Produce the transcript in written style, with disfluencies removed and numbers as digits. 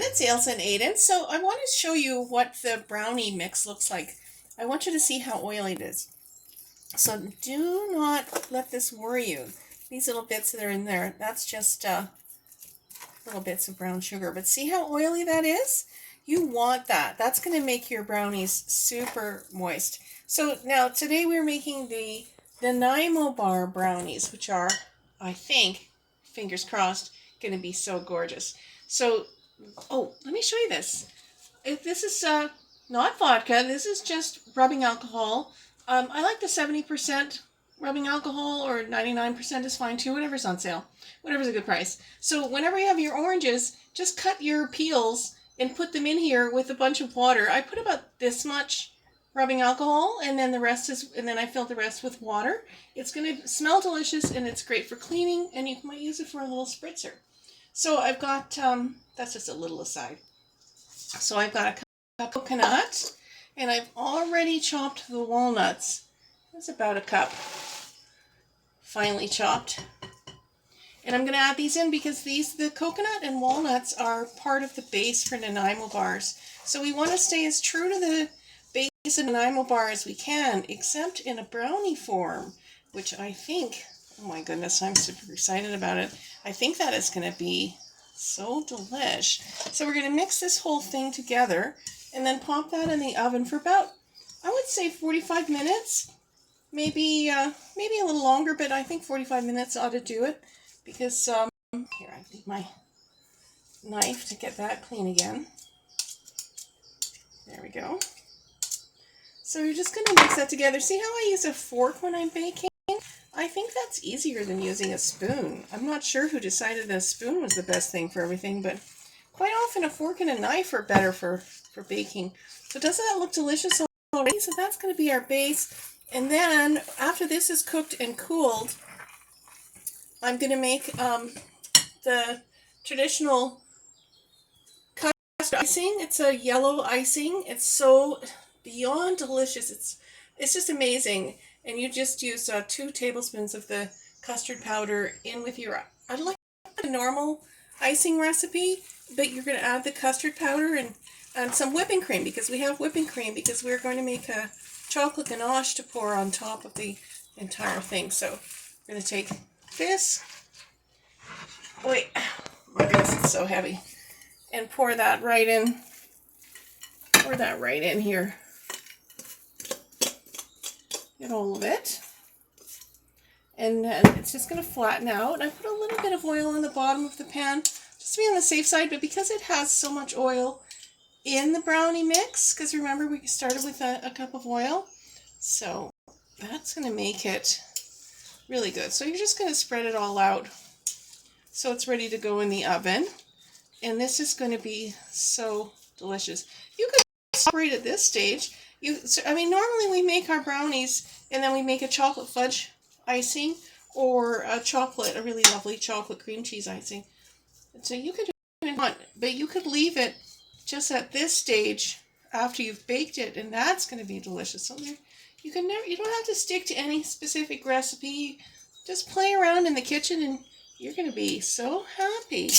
it's Ailsa and Aiden. So I want to show you what the brownie mix looks like. I want you to see how oily it is. So do not let this worry you. These little bits that are in there, that's just little bits of brown sugar. But see how oily that is? You want that. That's going to make your brownies super moist. So now today we're making the Nanaimo Bar brownies, which are, I think, fingers crossed, going to be so gorgeous. So, oh, let me show you this. If this is not vodka, this is just rubbing alcohol. I like the 70% rubbing alcohol, or 99% is fine too, whatever's on sale. Whatever's a good price. So whenever you have your oranges, just cut your peels and put them in here with a bunch of water. I put about this much rubbing alcohol, and then I fill the rest with water. It's going to smell delicious, and it's great for cleaning, and you might use it for a little spritzer. So I've got, that's just a little aside. So I've got a cup of coconut, and I've already chopped the walnuts. That's about a cup, finely chopped. And I'm going to add these in because the coconut and walnuts are part of the base for Nanaimo bars. So we want to stay as true to the base of Nanaimo bar as we can, except in a brownie form, which I think, oh my goodness, I'm super excited about it. I think that is going to be so delish. So we're going to mix this whole thing together and then pop that in the oven for about, I would say 45 minutes. Maybe a little longer, but I think 45 minutes ought to do it. Because, here, I need my knife to get that clean again. There we go. So you're just going to mix that together. See how I use a fork when I'm baking? I think that's easier than using a spoon. I'm not sure who decided a spoon was the best thing for everything, but quite often a fork and a knife are better for baking. So doesn't that look delicious already? So that's going to be our base. And then, after this is cooked and cooled, I'm going to make the traditional custard icing. It's a yellow icing. It's so beyond delicious. It's just amazing. And you just use 2 tablespoons of the custard powder in with your, I like a normal icing recipe, but you're going to add the custard powder and some whipping cream, because we have whipping cream, because we're going to make a chocolate ganache to pour on top of the entire thing. So we're going to take this, wait, my goodness, it's so heavy, and pour that right in here. Get all of it, and then it's just going to flatten out. And I put a little bit of oil in the bottom of the pan just to be on the safe side, but because it has so much oil in the brownie mix, because remember we started with a cup of oil, so that's going to make it really good. So you're just going to spread it all out so it's ready to go in the oven, and this is going to be so delicious. You could separate at this stage. Normally we make our brownies and then we make a chocolate fudge icing or a really lovely chocolate cream cheese icing. So you could do it if you want, but you could leave it just at this stage after you've baked it, and that's going to be delicious. So you don't have to stick to any specific recipe. Just play around in the kitchen and you're going to be so happy.